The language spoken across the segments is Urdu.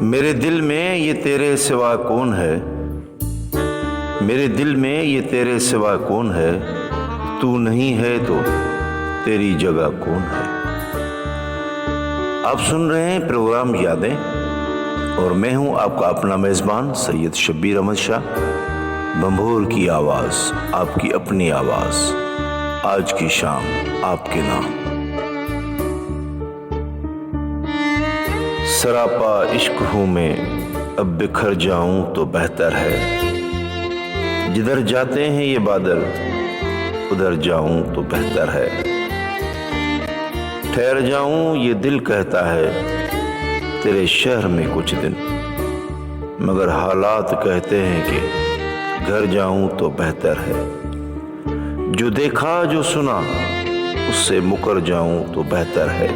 میرے دل میں یہ تیرے سوا کون ہے، میرے دل میں یہ تیرے سوا کون ہے، تو نہیں ہے تو تیری جگہ کون ہے۔ آپ سن رہے ہیں پروگرام یادیں اور میں ہوں آپ کا اپنا میزبان سید شبیر احمد شاہ۔ بمبھور کی آواز، آپ کی اپنی آواز، آج کی شام آپ کے نام۔ سراپا عشق ہوں میں، اب بکھر جاؤں تو بہتر ہے، جدھر جاتے ہیں یہ بادل ادھر جاؤں تو بہتر ہے۔ ٹھہر جاؤں یہ دل کہتا ہے تیرے شہر میں کچھ دن، مگر حالات کہتے ہیں کہ گھر جاؤں تو بہتر ہے۔ جو دیکھا جو سنا اس سے مکر جاؤں تو بہتر ہے۔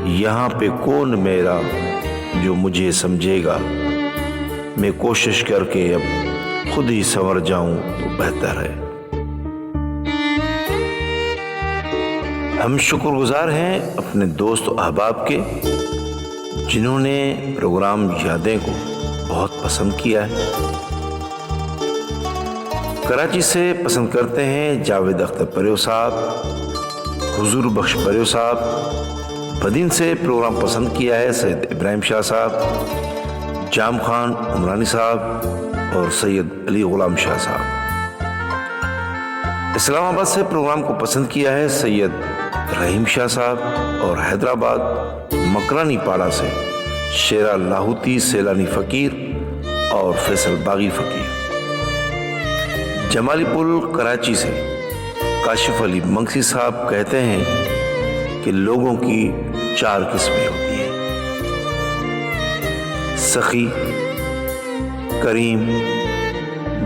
یہاں پہ کون میرا جو مجھے سمجھے گا، میں کوشش کر کے اب خود ہی سنور جاؤں تو بہتر ہے۔ ہم شکر گزار ہیں اپنے دوست و احباب کے جنہوں نے پروگرام یادیں کو بہت پسند کیا ہے۔ کراچی سے پسند کرتے ہیں جاوید اختر پریو صاحب، حضور بخش پریو صاحب۔ بدین سے پروگرام پسند کیا ہے سید ابراہیم شاہ صاحب، جام خان عمرانی صاحب اور سید علی غلام شاہ صاحب۔ اسلام آباد سے پروگرام کو پسند کیا ہے سید رحیم شاہ صاحب اور حیدرآباد مکرانی پاڑا سے شیرا لاہوتی سیلانی فقیر اور فیصل باغی فقیر۔ جمالی پل کراچی سے کاشف علی منگسی صاحب کہتے ہیں کہ لوگوں کی 4 قسمیں ہوتی ہیں: سخی، کریم،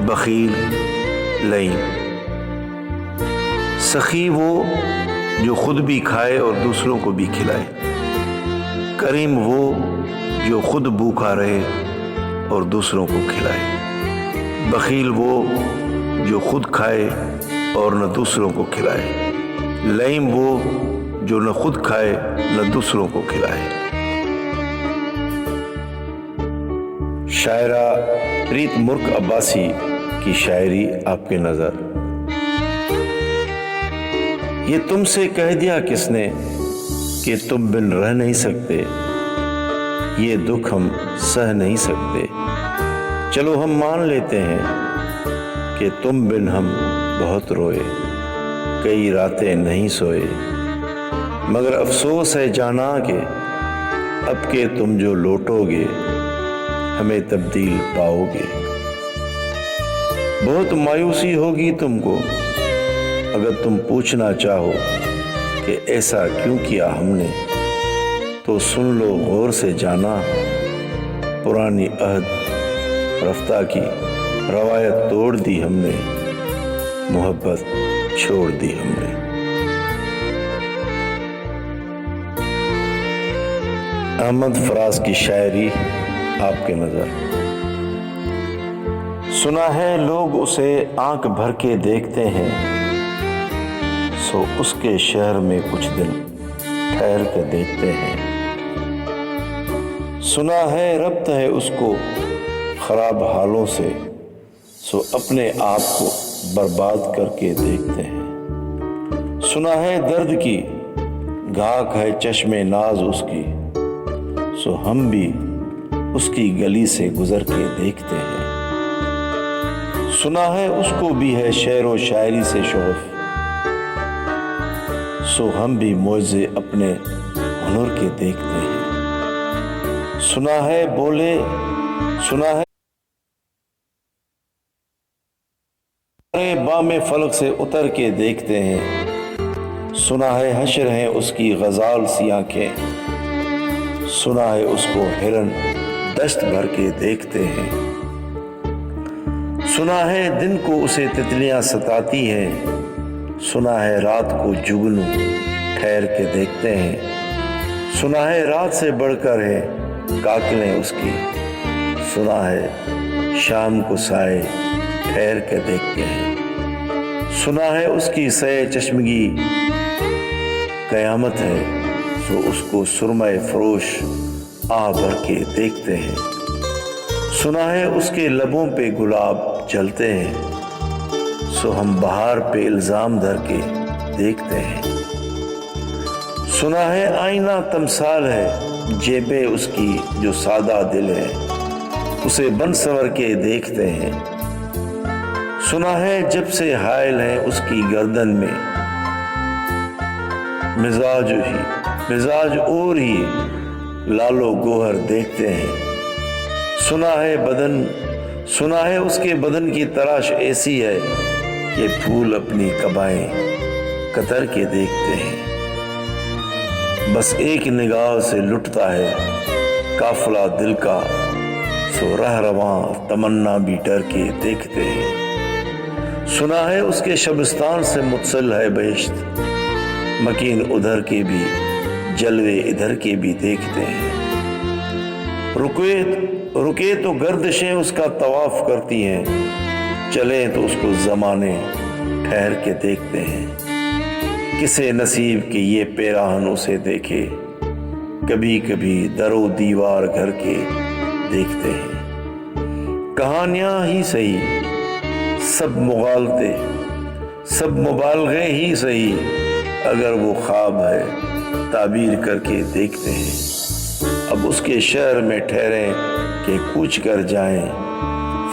بخیل، لئیم۔ سخی وہ جو خود بھی کھائے اور دوسروں کو بھی کھلائے، کریم وہ جو خود بھوکا رہے اور دوسروں کو کھلائے، بخیل وہ جو خود کھائے اور نہ دوسروں کو کھلائے، لئیم وہ جو نہ خود کھائے نہ دوسروں کو کھلائے۔ شاعرہ پریت مرک عباسی کی شاعری آپ کے نظر۔ یہ تم سے کہہ دیا کس نے کہ تم بن رہ نہیں سکتے، یہ دکھ ہم سہ نہیں سکتے، چلو ہم مان لیتے ہیں کہ تم بن ہم بہت روئے، کئی راتیں نہیں سوئے، مگر افسوس ہے جانا کہ اب کہ تم جو لوٹو گے ہمیں تبدیل پاؤ گے۔ بہت مایوسی ہوگی تم کو اگر تم پوچھنا چاہو کہ ایسا کیوں کیا ہم نے، تو سن لو غور سے جانا، پرانی عہد رفتہ کی روایت توڑ دی ہم نے، محبت چھوڑ دی ہم نے۔ احمد فراز کی شاعری آپ کے نظر۔ سنا ہے لوگ اسے آنکھ بھر کے دیکھتے ہیں، سو اس کے شہر میں کچھ دن ٹھہر کے دیکھتے ہیں۔ سنا ہے ربط ہے اس کو خراب حالوں سے، سو اپنے آپ کو برباد کر کے دیکھتے ہیں۔ سنا ہے درد کی گھاک ہے چشم ناز اس کی، سو ہم بھی اس کی گلی سے گزر کے دیکھتے ہیں۔ سنا ہے اس کو بھی ہے شعر و شاعری سے شوق، سو ہم بھی معجزے اپنے ہنر کے دیکھتے ہیں۔ سنا ہے بولے، سنا ہے بام فلک سے اتر کے دیکھتے ہیں۔ سنا ہے حشر ہیں اس کی غزال سی آنکھیں، سنا ہے اس کو ہرن دشت بھر کے دیکھتے ہیں۔ سنا ہے دن کو اسے تتلیاں ستاتی ہیں، سنا ہے رات کو جگنو ٹھہر کے دیکھتے ہیں۔ سنا ہے رات سے بڑھ کر ہے کاکلیں اس کی، سنا ہے شام کو سائے ٹھہر کے دیکھتے ہیں۔ سنا ہے اس کی سہ چشمگی قیامت ہے، سو اس کو سرمہ فروش آ بھر کے دیکھتے ہیں، سنا ہے اس کے لبوں پہ گلاب جلتے ہیں، سو ہم بہار پہ الزام دھر کے دیکھتے ہیں۔ سنا ہے آئینہ تمثال ہے جیبیں اس کی جو سادہ دل ہے، اسے بن سنور کے دیکھتے ہیں۔ سنا ہے جب سے حائل ہے اس کی گردن میں مزاج اور ہی لال و گوہر دیکھتے ہیں۔ سنا ہے اس کے بدن کی تراش ایسی ہے کہ پھول اپنی قبائیں قطر کے دیکھتے ہیں۔ بس ایک نگاہ سے لٹتا ہے قافلہ دل کا، سو رہ رواں تمنا بھی ڈر کے دیکھتے ہیں۔ سنا ہے اس کے شبستان سے متصل ہے بہشت، مکین ادھر کے بھی جلوے ادھر کے بھی دیکھتے ہیں۔ رکے تو گردشیں اس کا طواف کرتی ہیں، چلیں تو اس کو زمانے ٹھہر کے دیکھتے ہیں۔ کسے نصیب کہ یہ پیراہن اسے دیکھے، کبھی کبھی در و دیوار گھر کے دیکھتے ہیں۔ کہانیاں ہی صحیح، سب مبالغے ہی صحیح، اگر وہ خواب ہے تعبیر کر کے دیکھتے ہیں۔ اب اس کے شہر میں ٹھہریں کہ کوچ کر جائیں،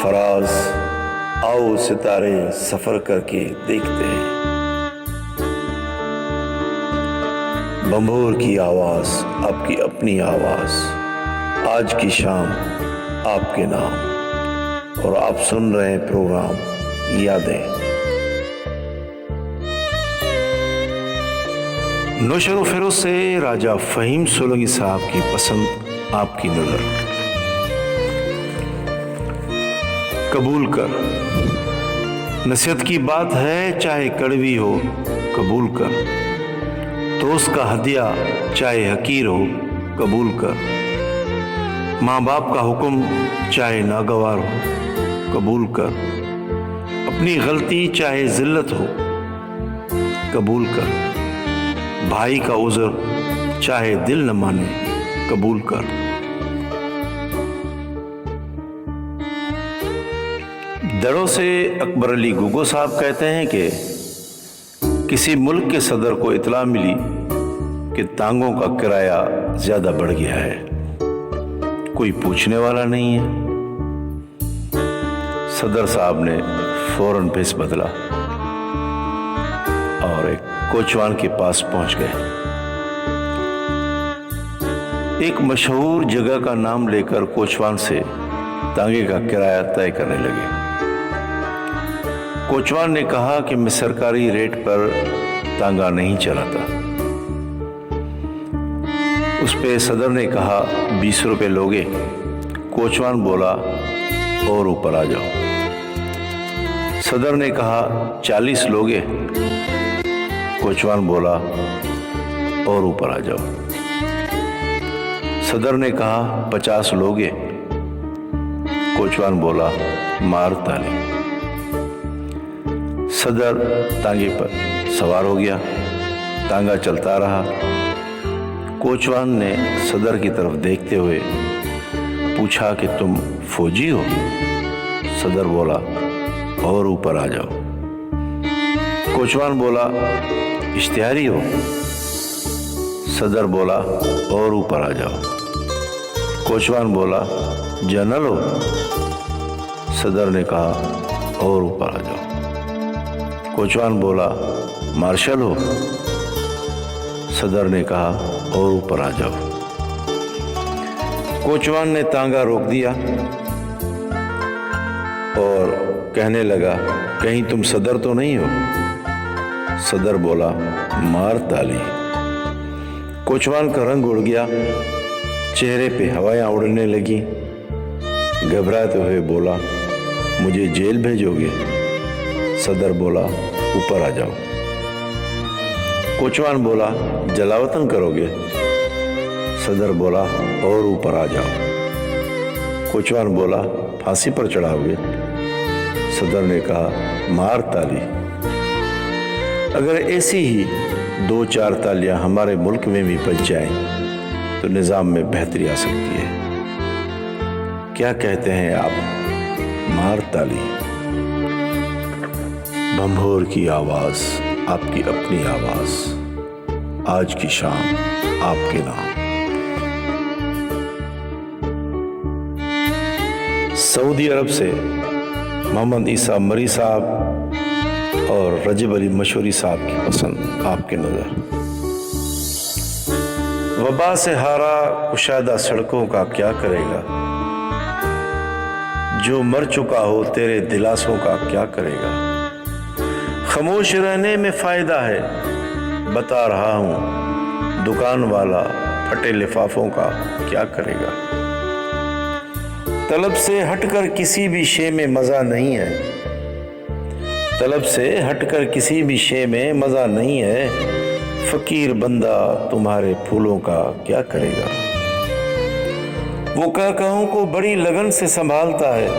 فراز آؤ ستارے سفر کر کے دیکھتے ہیں۔ بمبور کی آواز آپ کی اپنی آواز، آج کی شام آپ کے نام، اور آپ سن رہے ہیں پروگرام یادیں۔ نوشر و فیروز سے راجہ فہیم سولنگی صاحب کی پسند، آپ کی نظر۔ قبول کر، نصیحت کی بات ہے چاہے کڑوی ہو، قبول کر۔ دوست کا ہدیہ چاہے حقیر ہو، قبول کر۔ ماں باپ کا حکم چاہے ناگوار ہو، قبول کر۔ اپنی غلطی چاہے ذلت ہو، قبول کر۔ بھائی کا عذر چاہے دل نہ مانے، قبول کر۔ دڑوں سے اکبر علی گگو صاحب کہتے ہیں کہ کسی ملک کے صدر کو اطلاع ملی کہ ٹانگوں کا کرایہ زیادہ بڑھ گیا ہے، کوئی پوچھنے والا نہیں ہے۔ صدر صاحب نے فوراً بھیس بدلا اور ایک کوچوان کے پاس پہنچ گئے۔ ایک مشہور جگہ کا نام لے کر کوچوان سے تانگے کا کرایہ طے کرنے لگے۔ کوچوان نے کہا کہ میں سرکاری ریٹ پر تانگا نہیں چلاتا۔ اس پہ صدر نے کہا 20 روپے لوگے؟ کوچوان بولا اور اوپر آ جاؤ۔ صدر نے کہا 40 لوگے؟ کوچوان بولا اور اوپر آ جاؤ۔ صدر نے کہا 50 لوگے؟ کوچوان بولا مار تالی۔ صدر تانگے پر سوار ہو گیا، تانگا چلتا رہا۔ کوچوان نے صدر کی طرف دیکھتے ہوئے پوچھا کہ تم فوجی ہو؟ صدر بولا اور اوپر آ جاؤ۔ کوچوان بولا اشتہاری ہو؟ صدر بولا اور اوپر آ جاؤ۔ کوچوان بولا جنرل ہو؟ صدر نے کہا اور اوپر آ جاؤ۔ کوچوان بولا مارشل ہو؟ صدر نے کہا اور اوپر آ جاؤ۔ کوچوان نے تانگا روک دیا اور کہنے لگا کہیں تم صدر تو نہیں ہو؟ صدر بولا مار تالی۔ کوچوان کا رنگ اڑ گیا، چہرے پہ ہوائیں اڑنے لگی، گھبراتے ہوئے بولا مجھے جیل بھیجو گے؟ صدر بولا اوپر آ جاؤ۔ کوچوان بولا جلاوطن کرو گے؟ صدر بولا اور اوپر آ جاؤ۔ کوچوان بولا پھانسی پر چڑھاؤ گے؟ صدر نے کہا مار تالی۔ اگر ایسی ہی 2-4 تالیاں ہمارے ملک میں بھی بج جائیں تو نظام میں بہتری آ سکتی ہے۔ کیا کہتے ہیں آپ؟ مار تالی، بھنبھور کی آواز، آپ کی اپنی آواز، آج کی شام آپ کے نام۔ سعودی عرب سے محمد عیسیٰ مری صاحب اور رجب علی مشوری صاحب کی پسند آپ کے نظر۔ وبا سے ہارا کشادہ سڑکوں کا کیا کرے گا، جو مر چکا ہو تیرے دلاسوں کا کیا کرے گا۔ خاموش رہنے میں فائدہ ہے، بتا رہا ہوں، دکان والا پھٹے لفافوں کا کیا کرے گا۔ طلب سے ہٹ کر کسی بھی شے میں مزہ نہیں ہے، طلب سے ہٹ کر کسی بھی شے میں مزہ نہیں ہے، فقیر بندہ تمہارے پھولوں کا کیا کرے گا۔ وہ کہوں کو بڑی لگن سے سنبھالتا ہے،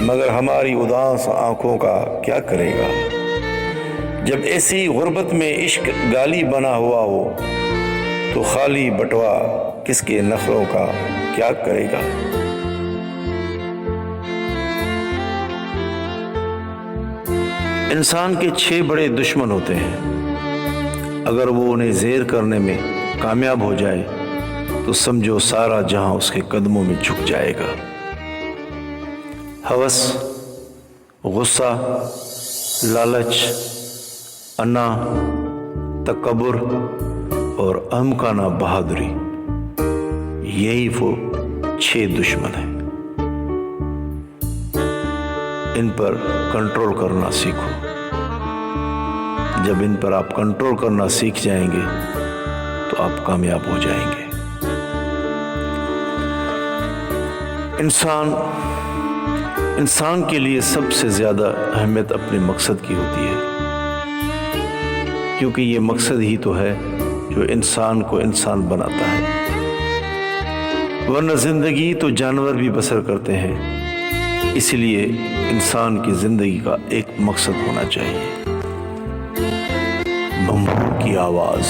مگر ہماری اداس آنکھوں کا کیا کرے گا۔ جب ایسی غربت میں عشق گالی بنا ہوا ہو، تو خالی بٹوا کس کے نخروں کا کیا کرے گا۔ انسان کے 6 بڑے دشمن ہوتے ہیں، اگر وہ انہیں زیر کرنے میں کامیاب ہو جائے تو سمجھو سارا جہاں اس کے قدموں میں جھک جائے گا۔ ہوس، غصہ، لالچ، انا، تکبر اور احمقانہ بہادری، یہی وہ 6 دشمن ہیں۔ ان پر کنٹرول کرنا سیکھو۔ جب ان پر آپ کنٹرول کرنا سیکھ جائیں گے تو آپ کامیاب ہو جائیں گے۔ انسان کے لیے سب سے زیادہ اہمیت اپنے مقصد کی ہوتی ہے، کیونکہ یہ مقصد ہی تو ہے جو انسان کو انسان بناتا ہے، ورنہ زندگی تو جانور بھی بسر کرتے ہیں۔ اس لیے انسان کی زندگی کا ایک مقصد ہونا چاہیے۔ بھنبھور کی آواز،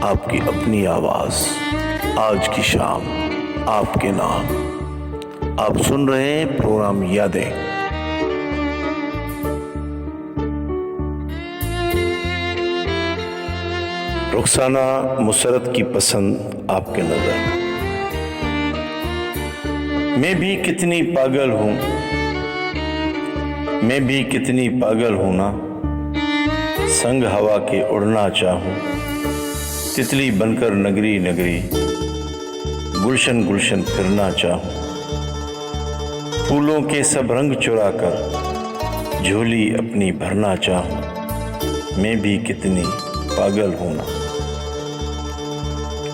آپ کی اپنی آواز، آج کی شام آپ کے نام۔ آپ سن رہے ہیں پروگرام یادیں۔ رخسانہ مسرت کی پسند آپ کے نظر۔ میں بھی کتنی پاگل ہوں، میں بھی کتنی پاگل ہوں نا، سنگ ہوا کے اڑنا چاہوں، تتلی بن کر نگری نگری گلشن گلشن پھرنا چاہوں، پھولوں کے سب رنگ چرا کر جھولی اپنی بھرنا چاہوں، میں بھی کتنی پاگل ہوں نا۔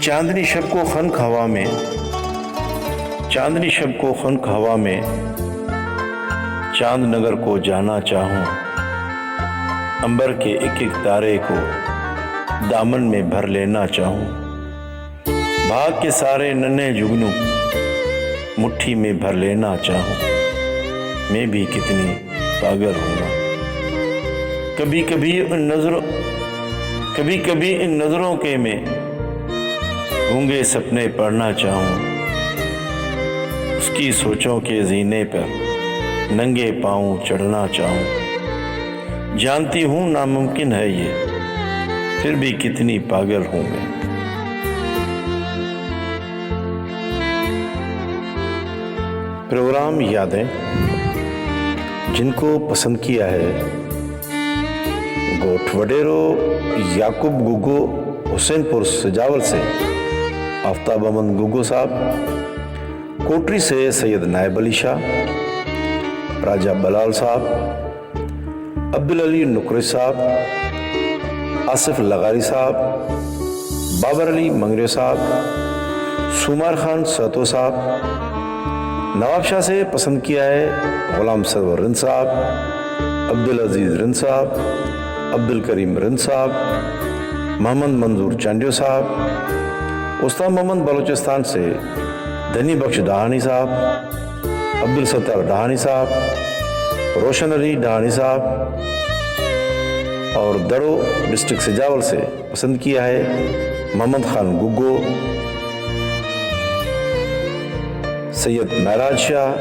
چاندنی شب کو خنک ہوا میں، چاندنی شب کو خنک ہوا میں چاند نگر کو جانا چاہوں، عنبر کے ایک ایک تارے کو دامن میں بھر لینا چاہوں، بھاگ کے سارے ننھے جگنوں مٹھی میں بھر لینا چاہوں، میں بھی کتنی پاگل ہوں نا۔ کبھی کبھی ان نظروں کے میں گونگے سپنے پڑھنا چاہوں، اس کی سوچوں کے زینے پر ننگے پاؤں چڑھنا چاہوں، جانتی ہوں ناممکن ہے یہ، پھر بھی کتنی پاگل ہوں میں۔ پروگرام یادیں جن کو پسند کیا ہے گوٹھ وڈیرو یعقوب گگو حسین پور سجاول سے آفتاب احمد گگو صاحب، کوٹری سے سید نائب علی شاہ، راجہ بلال صاحب، عبدالعلی نقری صاحب، آصف لغاری صاحب، بابر علی منگریو صاحب، سومار خان ساتو صاحب۔ نواب شاہ سے پسند کیا ہے غلام سرور رند صاحب، عبدالعزیز رند صاحب، عبدالکریم رند صاحب، محمد منظور چانڈیو صاحب، استاد محمد بلوچستان سے دھنی بخش ڈہانی صاحب، عبدالستار ڈہانی صاحب، روشن علی ڈہانی صاحب، اور دڑو ڈسٹرکٹ سجاول سے پسند کیا ہے محمد خان گگو، سید معراج شاہ،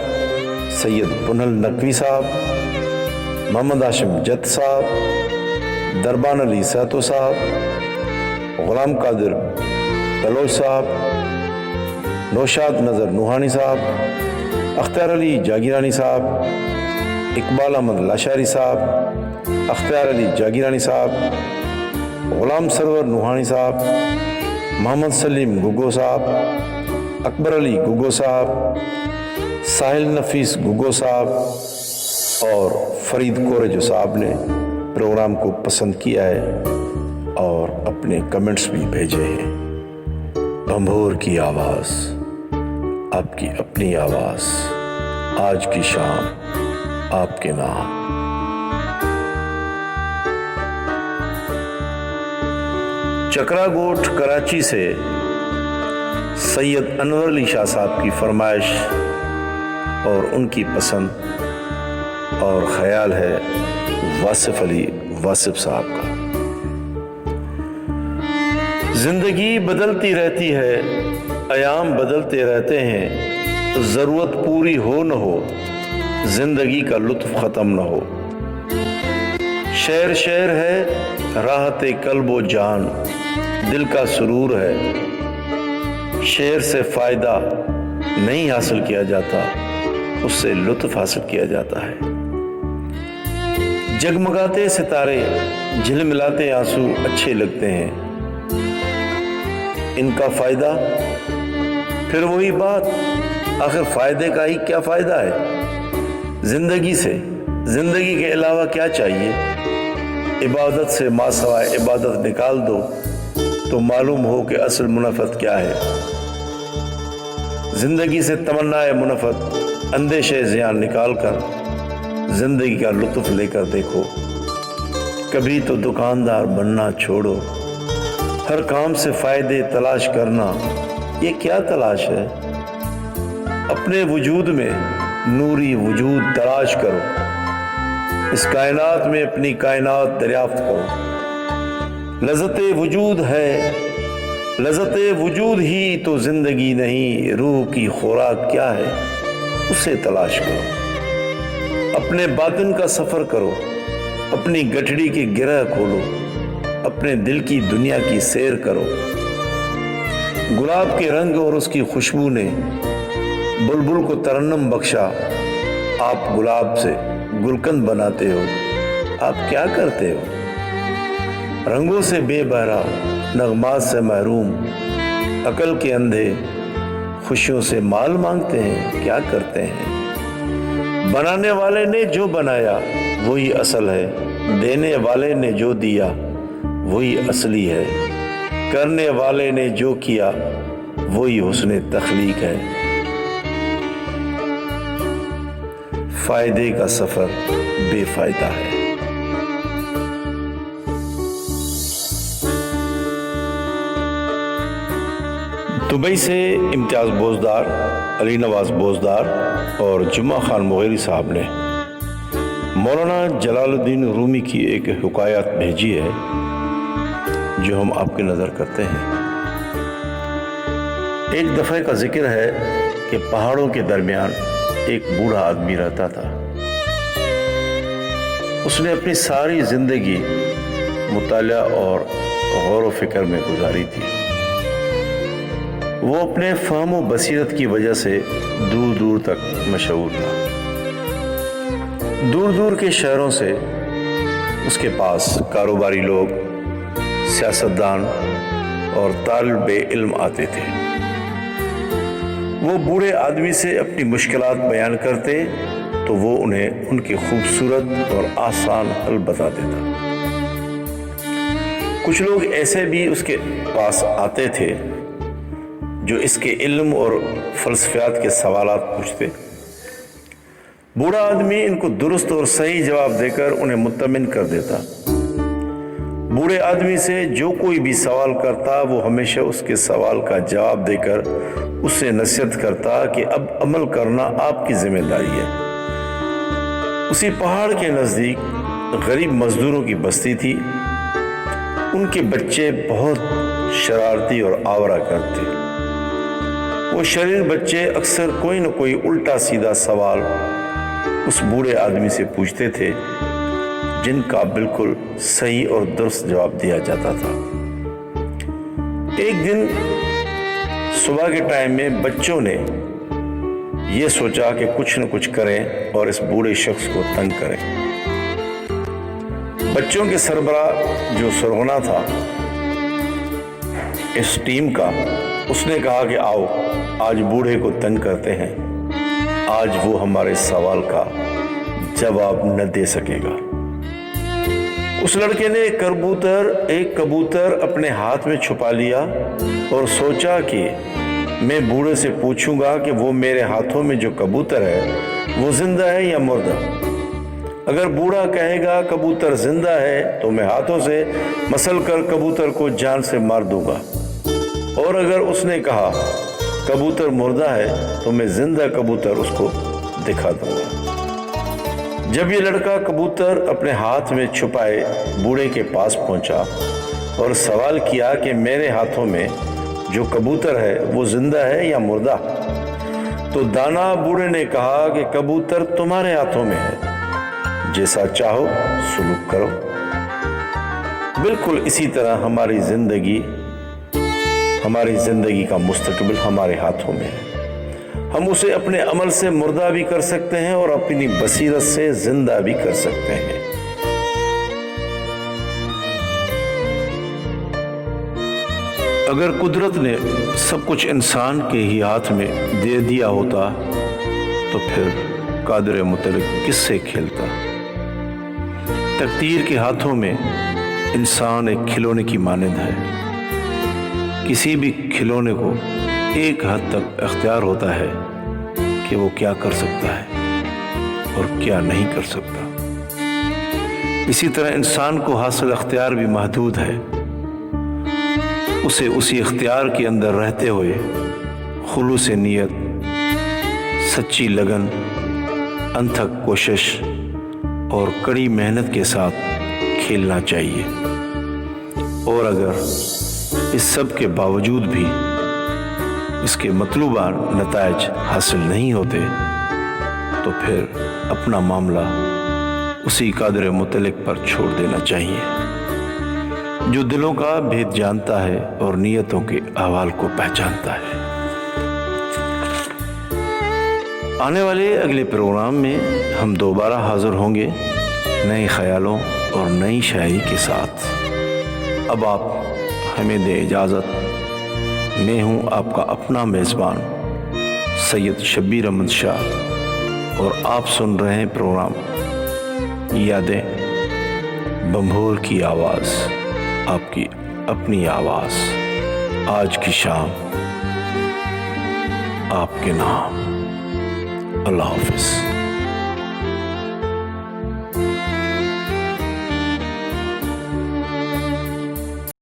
سید پنہل نقوی صاحب، محمد ہاشم جت صاحب، دربان علی ساتو صاحب، غلام قادر بلوچ صاحب، نوشاد نظر نوحانی صاحب، اختیار علی جاگیرانی صاحب، اقبال احمد لاشاری صاحب، اختیار علی جاگیرانی صاحب، غلام سرور نوحانی صاحب، محمد سلیم گگو صاحب، اکبر علی گگو صاحب، ساحل نفیس گگو صاحب اور فرید کورجو صاحب نے پروگرام کو پسند کیا ہے اور اپنے کمنٹس بھی بھیجے ہیں۔ بھنبھور کی آواز، آپ کی اپنی آواز، آج کی شام آپ کے نام۔ چکرا گوٹھ کراچی سے سید انور علی شاہ صاحب کی فرمائش اور ان کی پسند اور خیال ہے واصف علی واصف صاحب کا۔ زندگی بدلتی رہتی ہے، ایام بدلتے رہتے ہیں، ضرورت پوری ہو نہ ہو، زندگی کا لطف ختم نہ ہو۔ شعر شعر ہے، راحت قلب و جان، دل کا سرور ہے۔ شعر سے فائدہ نہیں حاصل کیا جاتا، اس سے لطف حاصل کیا جاتا ہے۔ جگمگاتے ستارے، جھلملاتے آنسو اچھے لگتے ہیں، ان کا فائدہ پھر وہی بات، آخر فائدے کا ہی کیا فائدہ ہے؟ زندگی سے، زندگی کے علاوہ کیا چاہیے؟ عبادت سے ما سوائے عبادت نکال دو تو معلوم ہو کہ اصل منافعت کیا ہے۔ زندگی سے تمنا منافعت، اندیشے زیان نکال کر زندگی کا لطف لے کر دیکھو۔ کبھی تو دکاندار بننا چھوڑو، ہر کام سے فائدے تلاش کرنا، یہ کیا تلاش ہے؟ اپنے وجود میں نوری وجود تلاش کرو، اس کائنات میں اپنی کائنات دریافت کرو۔ لذت وجود ہے، لذت وجود ہی تو زندگی نہیں، روح کی خوراک کیا ہے اسے تلاش کرو۔ اپنے باطن کا سفر کرو، اپنی گٹھڑی کی گرہ کھولو، اپنے دل کی دنیا کی سیر کرو۔ گلاب کے رنگ اور اس کی خوشبو نے بلبل کو ترنم بخشا، آپ گلاب سے گلقند بناتے ہو، آپ کیا کرتے ہو؟ رنگوں سے بے بہرا، نغمات سے محروم، عقل کے اندھے، خوشیوں سے مال مانگتے ہیں، کیا کرتے ہیں؟ بنانے والے نے جو بنایا وہی اصل ہے، دینے والے نے جو دیا وہی اصلی ہے، کرنے والے نے جو کیا وہی حسن تخلیق ہے۔ فائدے کا سفر بے فائدہ ہے۔ دبئی سے امتیاز بوزدار، علی نواز بوزدار اور جمعہ خان مغیری صاحب نے مولانا جلال الدین رومی کی ایک حکایت بھیجی ہے جو ہم آپ کی نظر کرتے ہیں۔ ایک دفعہ کا ذکر ہے کہ پہاڑوں کے درمیان ایک بوڑھا آدمی رہتا تھا۔ اس نے اپنی ساری زندگی مطالعہ اور غور و فکر میں گزاری تھی۔ وہ اپنے فہم و بصیرت کی وجہ سے دور دور تک مشہور تھا۔ دور دور کے شہروں سے اس کے پاس کاروباری لوگ، سیاستدان اور طالب علم آتے تھے۔ وہ بوڑھے آدمی سے اپنی مشکلات بیان کرتے تو وہ انہیں ان کے خوبصورت اور آسان حل بتا دیتا۔ کچھ لوگ ایسے بھی اس کے پاس آتے تھے جو اس کے علم اور فلسفیات کے سوالات پوچھتے۔ بوڑھا آدمی ان کو درست اور صحیح جواب دے کر انہیں مطمئن کر دیتا۔ بوڑھے آدمی سے جو کوئی بھی سوال کرتا وہ ہمیشہ اس کے سوال کا جواب دے کر اس سے نصیحت کرتا کہ اب عمل کرنا آپ کی ذمہ داری ہے۔ اسی پہاڑ کے نزدیک غریب مزدوروں کی بستی تھی۔ ان کے بچے بہت شرارتی اور آورہ کرتے۔ وہ شریر بچے اکثر کوئی نہ کوئی الٹا سیدھا سوال اس بوڑھے آدمی سے پوچھتے تھے جن کا بالکل صحیح اور درست جواب دیا جاتا تھا۔ ایک دن صبح کے ٹائم میں بچوں نے یہ سوچا کہ کچھ نہ کچھ کریں اور اس بوڑھے شخص کو تنگ کریں۔ بچوں کے سربراہ جو سرغنہ تھا اس ٹیم کا، اس نے کہا کہ آؤ آج بوڑھے کو تنگ کرتے ہیں، آج وہ ہمارے سوال کا جواب نہ دے سکے گا۔ اس لڑکے نے ایک کبوتر اپنے ہاتھ میں چھپا لیا اور سوچا کہ میں بوڑھے سے پوچھوں گا کہ وہ میرے ہاتھوں میں جو کبوتر ہے وہ زندہ ہے یا مردہ۔ اگر بوڑھا کہے گا کبوتر زندہ ہے تو میں ہاتھوں سے مسل کر کبوتر کو جان سے مار دوں گا، اور اگر اس نے کہا کبوتر مردہ ہے تو میں زندہ کبوتر اس کو دکھا دوں گا۔ جب یہ لڑکا کبوتر اپنے ہاتھ میں چھپائے بوڑھے کے پاس پہنچا اور سوال کیا کہ میرے ہاتھوں میں جو کبوتر ہے وہ زندہ ہے یا مردہ، تو دانا بوڑھے نے کہا کہ کبوتر تمہارے ہاتھوں میں ہے، جیسا چاہو سلوک کرو۔ بالکل اسی طرح ہماری زندگی کا مستقبل ہمارے ہاتھوں میں ہے۔ ہم اسے اپنے عمل سے مردہ بھی کر سکتے ہیں اور اپنی بصیرت سے زندہ بھی کر سکتے ہیں۔ اگر قدرت نے سب کچھ انسان کے ہی ہاتھ میں دے دیا ہوتا تو پھر قادر مطلق کس سے کھیلتا؟ تقدیر کے ہاتھوں میں انسان ایک کھلونے کی مانند ہے۔ کسی بھی کھلونے کو ایک حد تک اختیار ہوتا ہے کہ وہ کیا کر سکتا ہے اور کیا نہیں کر سکتا۔ اسی طرح انسان کو حاصل اختیار بھی محدود ہے۔ اسے اسی اختیار کے اندر رہتے ہوئے خلوص نیت، سچی لگن، انتھک کوشش اور کڑی محنت کے ساتھ کھیلنا چاہیے۔ اور اگر اس سب کے باوجود بھی اس کے مطلوبہ نتائج حاصل نہیں ہوتے تو پھر اپنا معاملہ اسی قادر مطلق پر چھوڑ دینا چاہیے جو دلوں کا بھید جانتا ہے اور نیتوں کے احوال کو پہچانتا ہے۔ آنے والے اگلے پروگرام میں ہم دوبارہ حاضر ہوں گے نئے خیالوں اور نئی شاعری کے ساتھ۔ اب آپ ہمیں دیں اجازت۔ میں ہوں آپ کا اپنا میزبان سید شبیر احمد شاہ، اور آپ سن رہے ہیں پروگرام یادیں بمبھور کی آواز، آپ کی اپنی آواز۔ آج کی شام آپ کے نام۔ اللہ حافظ۔